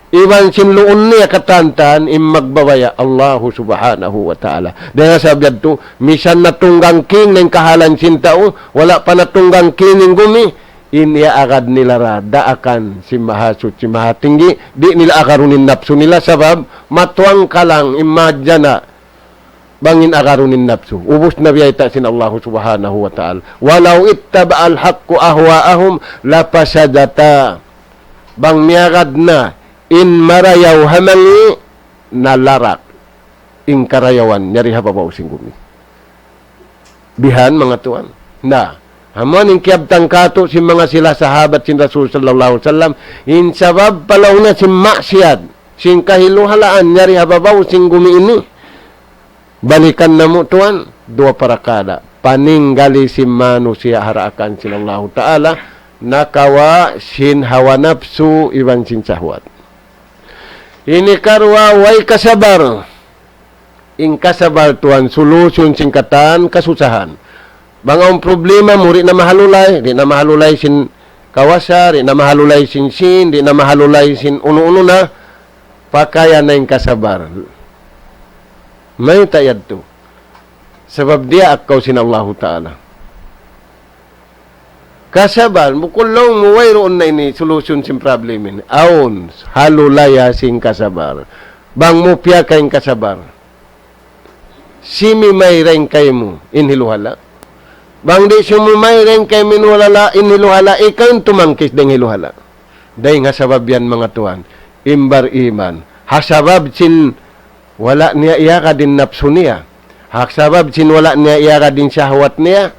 Iwan sin luon niya katantan im magbabaya Allahu Subhanahu wa Ta'ala. Dahil sabiad to, misan na tunggang king ng kahalan sin tao, wala pa na tunggang king ng gumi, iniagad nila ra daakan si mahasut si mahatinggi di nila akarunin napsu nila sabab matuang kalang imadya na bangin akarunin napsu ubos na biyayta sin Allah Subhanahu wa Ta'ala walau ittaba al haqqu ahwaahum lapasadata bang miagad na in marayaw hamangi nalarak in karayawan nyari hababaw singgumi bihan mga tuan na hamon in kiabtang kato si mga sila sahabat sin Rasul sallallahu alaihi wasallam in sabab palaw na si maksiat sing kahiluhalaan, nyari hababaw, sing gumiini. Balikan na mo tuan, dua parakada. Paninggali simano siya haraakan sinallahu ta'ala, nakawa sin hawa nafsu iwan sin sahwat. Ini karwa way kasabar. In kasabar tuan, solusyon singkatan, kasusahan. Bang problema mo, rin na mahalulay, di na mahalulay sin kawasa, di na mahalulay sin, di na mahalulay sin uno-uno na, pakaya na yung kasabar. May tayad to. Sebab dia akaw sin Allah Ta'ala. Kasabar, mukulong mo wayroon na ini solusyon sin problem ini. Aon, halulaya sin kasabar. Bang mo piya kayong kasabar. Simi may ring kay mo, inhiluhala. Bang di sumi may ring kay minuhala, inhiluhala, ikaw yung tumangkis ng hiluhala. Dahil nga sabab yan mga tuan, imbar iman. Hasabab sin wala niya iya ka din napso niya. Hasabab sin wala niya iya ka din syahwat niya.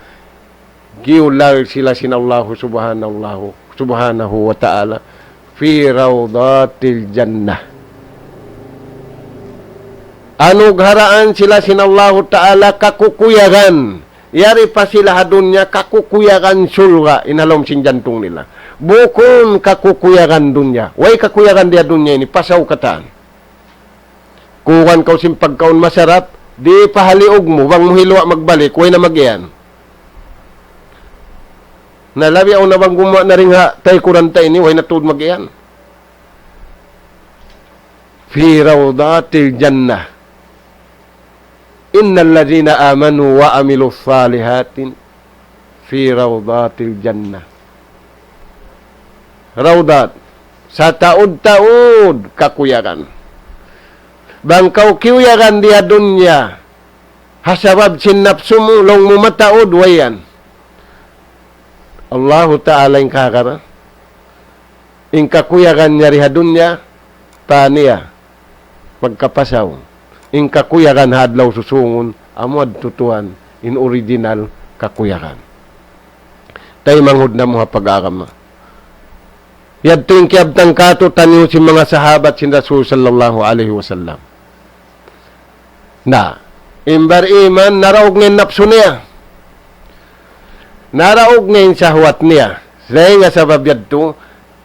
Giular sila sin Allah subhanahu wa ta'ala fi rawdatil jannah. Anug haraan sila sinallahu ta'ala kakukuyagan. Yari pa sila hadunya kakukuyagan sulga inalom sin jantung nila. Bukun kakukuyagan dunya. Way kakuyagan dia dunya ini pasaw kataan. Kuwan kau sin pagkaon masarap, di pahaliog mo, bang muhilwa magbalik, way na magiyan. Nalabi ako na bang gumawa na rin ha, tay kurantay ni, way na tuod magiyan. Fi rawdatil jannah. Innal ladzina amanu wa amilus salihatin fi rawdatil jannah. Rawdat sa taud-taud kakuyagan. Bangkau kiuyagan dia dunya. Hasabab sin nafsu mo long mo mataud wayan. Allah Ta'ala yung kakara. In kakuyagan niya riha dunya taniya pagkapasaw. In kakuyagan hadlaw susungon, amod tutuan, in original kakuyagan. Tayo manghud na mo pag-agama. Yadto yung kiabtang kato tanyo si mga sahabat sin Rasul sallallahu alaihi wasallam. Na, imbar iman, naraog ngayon napso niya. Naraog ngayon sahwat niya. Say nga sabab yadto,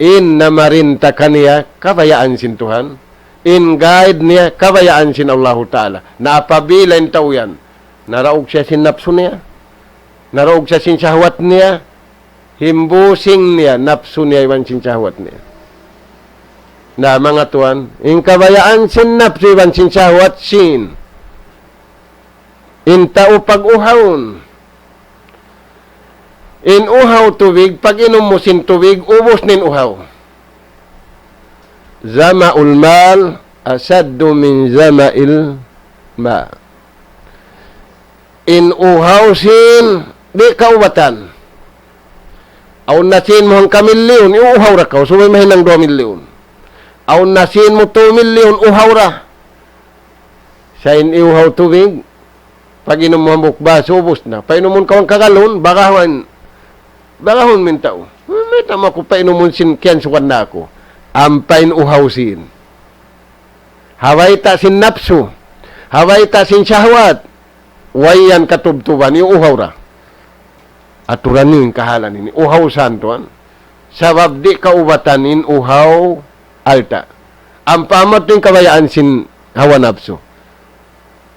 in namarinta kaniya, kabayaan sin Tuhan. In guide niya, kabayaan sin Allah Ta'ala. Naapabilan tao yan. Naraog siya sin napso niya. Naraog siya sin sahwat niya. Himbusing niya, napso niya iwan sin sahwat niya. Na mga tuan, in kabayaan sin napso iwan sin sahwat sin. In tao pag-uhawon. In uhaw tubig, pag inom mo sin tubig, ubos nin uhaw. Zama'ul mal asaddu min zama'il ma. In uhawsin di kaubatan. Aw nasin mo ang kamilyon, iuhaw ra ka, so may mahinang 2 milyon. Aw nasin mo 2 milyon, uhaw ra. Sa in iuhaw tubig, pag inom mo ang bukbas, ubos na. Painom mo kawang kagalon, bagahon min tao. May tama ko, painom mo sin kiyan sukan na ako. Ampain uhawsin. Haway ta sin napsu. Haway ta sin syahwat. Wayan katubtuban, yung uhaw ra. Aturanin kahalan ini. Uhaw santuan. Sabab di kaubatanin uhaw alta. Ang pamot yung kabayaan sin hawa napsu.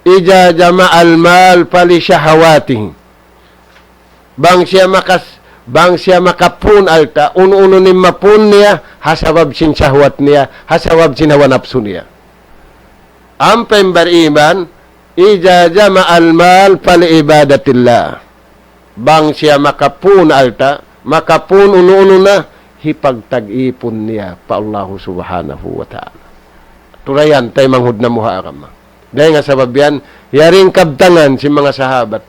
Ija jama al-mal pali syahawatihi. Bang siya makapun alta, uno-uno ni mapun niya, hasabab sin syahwat niya, hasabab sin hawa nafsu niya. Ang pemberiman, ija jama al-mal pali ibadatillah. Bang siya makapun alta, makapun uno-uno na, hipagtag-ipon niya pa Allah subhanahu wa ta'ala. Turayan, tayo manghud na muha akama. Dahil nga sabab yan, yaring kabtangan si mga sahabat.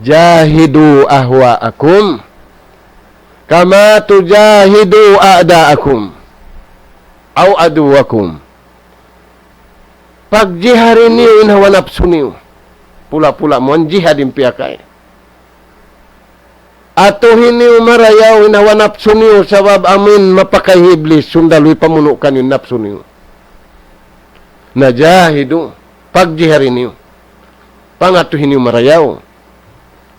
Jahidu ahwa'akum kama tujahidu a'da'akum aw aduwakum. Pag jiharin niyo in hawa nafsu niyo, pula-pula mo ang jihad yung piyakay. Atuhin niyo marayaw, inawa napso niyo, sabab amin mapakahiblis, sundaloy pamuno kan yung napso niyo. Najahidu, pagjiharin niyo. Pangatuhin niyo marayaw.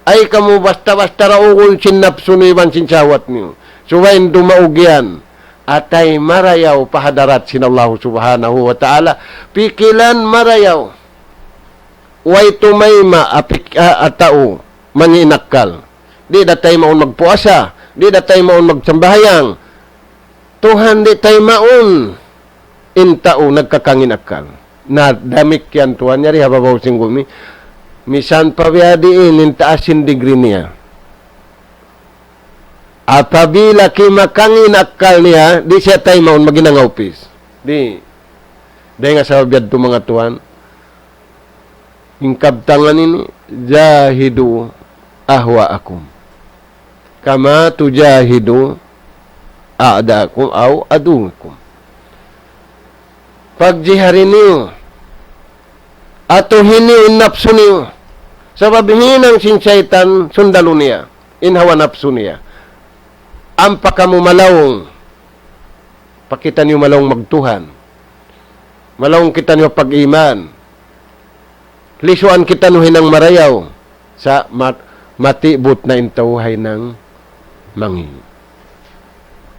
Ay kamu basta-basta raugol sin napso niyo, iban sin sawat niyo. Suwain dumaugyan, atay marayaw pahadarat sin Allah subhanahu wa ta'ala. Pikilan marayaw. Way tumayma apik atao, manginakal. Di datay maun magpuasa, di datay maun magsambayang. Tuhan di tay maun intao nagkakangin akal. Na damik yan tuhan nyari hababaw singgumi. Misan pabiadiin intaasin degree niya. Apabila kimakangin akal niya, di siya tay maun maginangawpis. Di. Dahil nga sa biyad to mga tuhan. Ingkabtangan ini, jahidu ahwa akum. Kama tujahidu a'dakum aw adukum. Pagjiharin niyo, atuhin niyo innapso niyo. Sabab hinang sin syaitan sundalo niya, inhawa napso niya. Ampa kamu malawong, pakita niyo malawong magtuhan. Malawong kita niyo pag-iman. Lisuan kita niyo hinang marayaw sa matibot na intawhay ng mangi.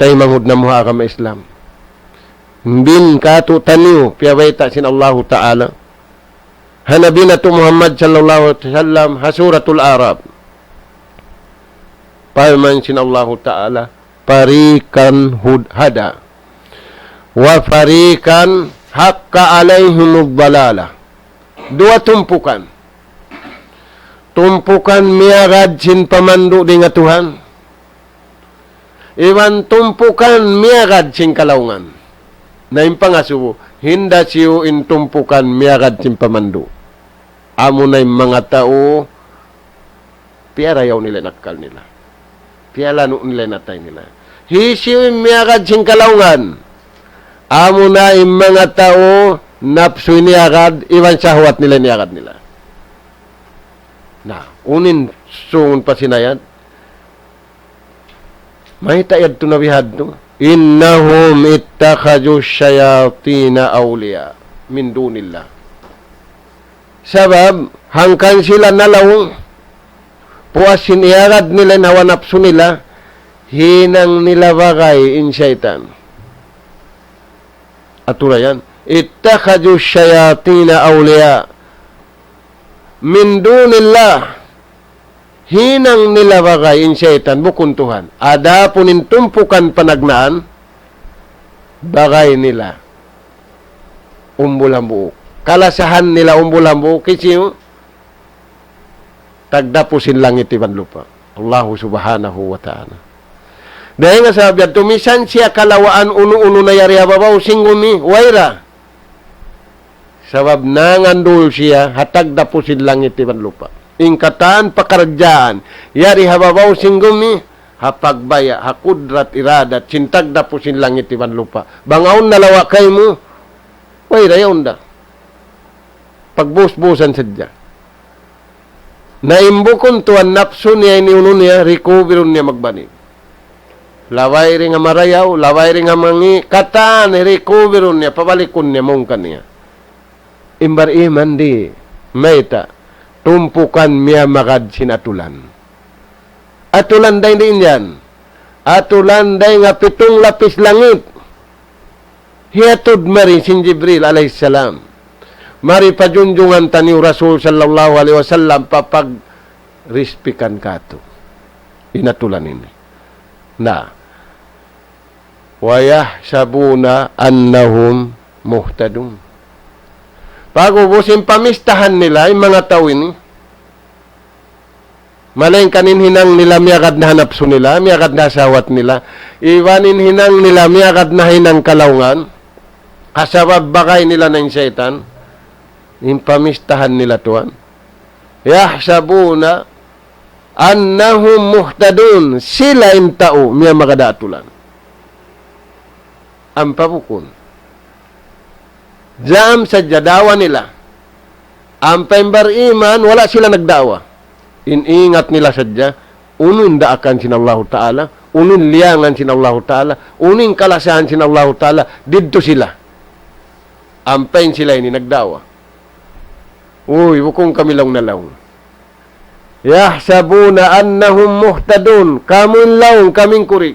Tay manghud na muha ka ma Islam. Bin katu taniyo piyawayta sin Allah Ta'ala. Hanabi na to Muhammad sallallahu alaihi wasallam hasuratul Arab. Paman sin Allah Ta'ala parikan hada wa farikan hakka alaihimud balala. Dua tumpukan. Tumpukan miarad sin pamandu di nga Tuhan. Iwan tumpukan miarad sin kalaungan. Na impangasubo, hinda siyo intumpukan miarad sin pamandu. Amo na mga tao, piarayaw nila nakal nila. Pialano nila natay nila. Hisiyo miarad sin kalaungan. Amo na mga tao, napsoy niarad, iwan sahwat nila niarad nila. Na, unin sungun pa sinayad. May tayad to nabihad to. Innahum ittakhaju syayatina awliya min dunillah. Sabab, hangkan sila nalawong, puasin iarad nila, nawanapso nila, hinang nila bagay in syaitan. Atula yan. Ittakhaju syayatina awliya min dunillah. Hinang nila bagay in syaitan, bukun Tuhan. Ada punin tumpukan panagnaan, bagay nila. Umbulambuok. Kalasahan nila umbulambuok. Kisiyo, tagdapusin langit iban lupa. Allah subhanahu wa ta'ala. Dahil nga sabi, tumisan siya kalawaan uno-uno na yari hababaw, singgumi, waira. Sabab nangandul siya, hatag dapusin langit iban lupa. Ingkataan pakaradyaan, yari hababaw singgumi, hapagbaya, hakudrat iradat, sintag dapusin langit iban lupa. Bangaon nalawa kay mo, waira yaon da. Pagbus-busan sadya. Naimbukon tuan napso niya, iniuno niya, recoveron niya magbanig. Laway rin nga marayaw, laway rin nga mangi, katan, recoveron niya, pabalikon niya, mungkan niya. Imbar iman di, mayta, tumpukan miya magad sinatulan. Atulan day din yan. Atulan day nga pitong lapis langit. Hiatod mari sin Jibril alayhissalam. Mari pajunjungan taniw Rasul sallallahu alaihi wasallam papag rispikan kato. Inatulan ini. Na wayah sabuna annahum muhtadun. Pagubusin pamistahan nila, yung mga tao ini, malayang kanin hinang nila, miyagad na hanapso nila, miyagad na sawat nila, iwanin hinang nila, miyagad na hinang kalaungan, kasabab bagay nila ng syaitan, yung pamistahan nila tuwan. Yahsabuna, annahum muhtadun, sila yung tao, miya makadatulan. Ang pabukon. Jam sa jadawa nila. Ang pembar iman, wala sila nagdawa. Iningat nila sadya, unun daakan sinallahu ta'ala, unun liyangan sinallahu ta'ala, uning kalasahan sinallahu ta'ala, dito sila. Ampain sila ini nagdawa. Uy, bukong kamilaw na laong. Yahsabuna annahum muhtadun. Kamun laong, kaming kuri.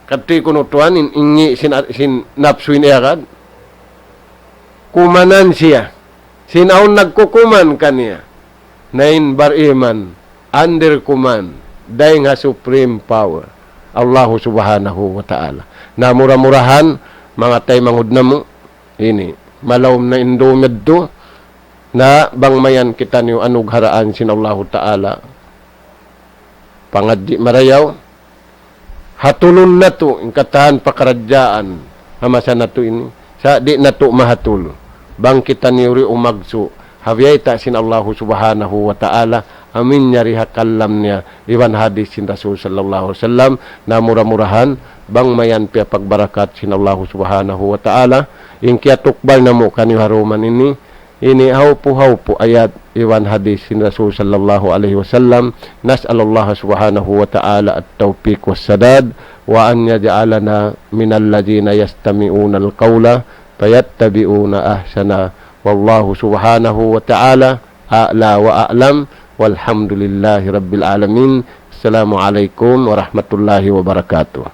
Kati kunutuan, ingi sin napsuin iakad. Kumanan siya. Sinaon nagkukuman kaniya. Nain bariman, under kuman, daing ha supreme power. Allah subhanahu wa ta'ala. Na mura-murahan, mga tay manghud na mo, ini, malawm na indumid do, na bangmayan kita niyo anug haraan sin Allah ta'ala. Pangaddi marayaw, hatulun na to, ang katahan pakaradyaan, hamasa na to ini, sa di na to mahatul. Bang kita niyo ri umagso, habiyay ta sin Allah subhanahu wa ta'ala, amin niya ri hakalam niya, iwan hadis sin Rasul sallallahu alaihi wasallam, na mura-murahan, bang mayan piya pagbarakat sin Allah subhanahu wa ta'ala, yung kaya tukbal na mo kanyo haruman ini hawpo ayat iwan hadis sin Rasul sallallahu alaihi wasallam, nas'alallah subhanahu wa ta'ala at-tawfiq was-sadad, wa an yaj'alana minal ladzina yastami'una al-qawla fayattabi'una ahsana. Wallahu subhanahu wa ta'ala a'la wa a'lam, walhamdulillahi rabbil alamin. Assalamualaikum warahmatullahi wabarakatuh.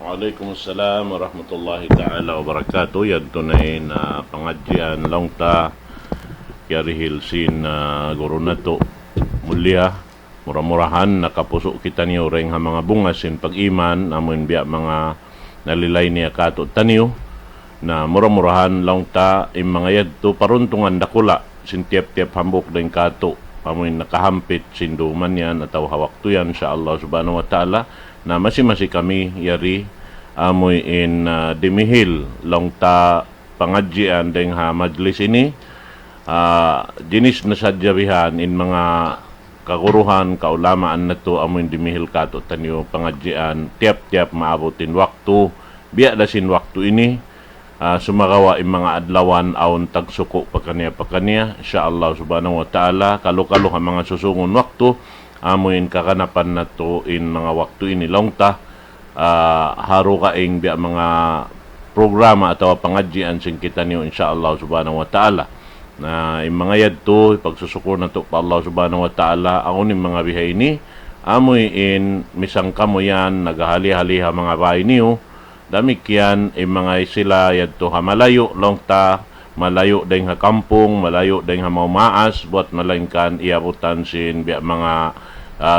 Waalaikumsalam warahmatullahi ta'ala wabarakatuh. Yadto na pangadyan lang ta kiarihil sin guru nato mulia mura-murahan nakapuso kita niyo ring ha mga bungas sin pag-iman amun biya mga nalilay niya kato taniyo na mura-murahan lang ta im mga yadto paruntungan dakula sin tiap-tiap hambok din kato amun nakahampit sin duman yan ataw hawak to yan sa Allah subhanahu wa ta'ala na masi-masi kami yari amoy in dimihil long ta pangadjian deng ha majlis ini jinis na sadyabihan in mga kaguruhan kaulamaan na to amoy dimihil kato tanyo pangadjian tiap-tiap maabutin waktu biya dasin waktu ini sumagawa in mga adlawan aon tagsuko pakaniya insyaallah subhanahu wa ta'ala kalo-kalo ha mga susungon waktu amoy in kakanapan na to in mga waktu ini long ta haro kaing biya mga programa atau pangadjian sing kita niyo insyaallah subhanahu wa ta'ala na yung mga yadto pagsusukur na to pa Allah subhanahu wa ta'ala ang uning mga bihay ini amoy in misang kamo yan nagahali-haliha mga bahay niyo damikyan yung mga sila yadto ha malayo long ta malayo ding ha kampung malayo ding ha maumaas buat malangkan iabutan sin biya mga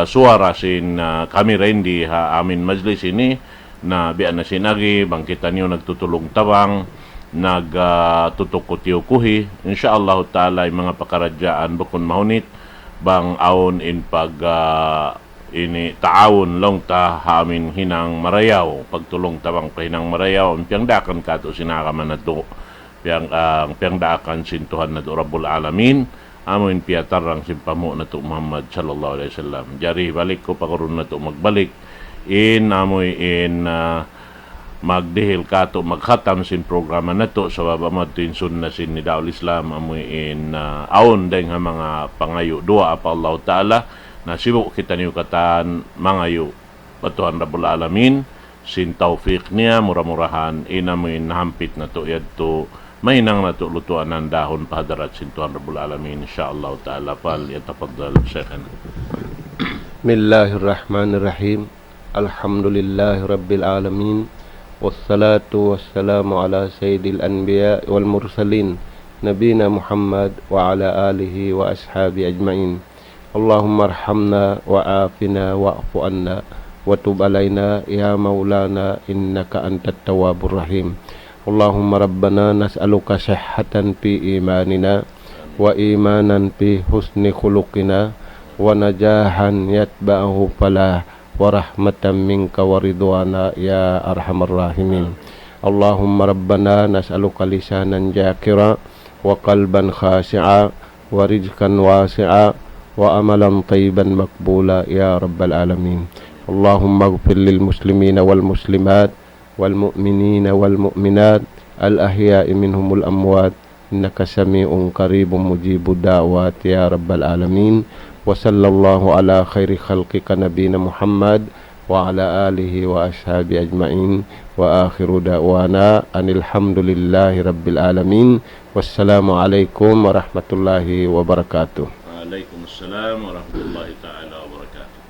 suara sin kami rendi ha amin majlis ini na biya na sinagi bangkitan niyo nagtutulong tabang nagtutukot kuhi insyaallah ta'ala yung mga pakaradyaan bukon mahunit bang aon in pag ini taawon long ta ha amin hinang marayaw pagtulong tabang pahinang marayaw ang dakan kato sinakaman na to piyang daakan sin Tuhan na to Rabbul Alamin amoin piyatarang simpamo na to Muhammad sallallahu alaihi wasallam. Jari balik ko pakaron na to magbalik in amoy in magdihil ka to maghatam sin programa na to sa babamad tin sunna sin ni Daul Islam amoy in aon deng ha mga pangayo dua pa Allah Ta'ala na sibo kita niyo katan mangayo batuhan Rabbul Alamin sin tawfiq niya mura-murahan inamoy nahampit na to yadto mahinang nato lutuan ng dahon pahadarat sintuhan Rabbul Alamin insyaallah ta'ala pal yatafaddal Syekhan. Bismillahirrahmanirrahim. Alhamdulillahi Rabbil Alamin. Wassalatu wassalamu ala sayyidil anbiya wal mursalin nabina Muhammad wa ala alihi wa ashabi ajmain. Allahumma arhamna wa afina wa'fu anna wa tub alaina ya maulana innaka antat tawwabur rahim. Allahumma rabbana nas'aluka sihhatan fi imanina wa imanan fi husni khuluqina wa najahan yatba'ahu falah wa rahmatan minka wa ridwana ya arhamar rahimin. Allahumma rabbana nas'aluka lisanan jakira wa qalban khashi'a wa rizqan wasi'a wa amalan tayyiban maqbula ya rabbal alamin. Allahumma ighfir lil muslimina wal muslimat والمؤمنين والمؤمنات الأحياء منهم الأموات إنك سميع قريب مجيب الدعوات يا رب العالمين. وصلى الله على خير خلقك نبينا محمد وعلى آله وأصحابه أجمعين. وآخر دعوانا أن الحمد لله رب العالمين. والسلام عليكم ورحمة الله وبركاته. Waalaikumsalam warahmatullahi taala wabarakatuh.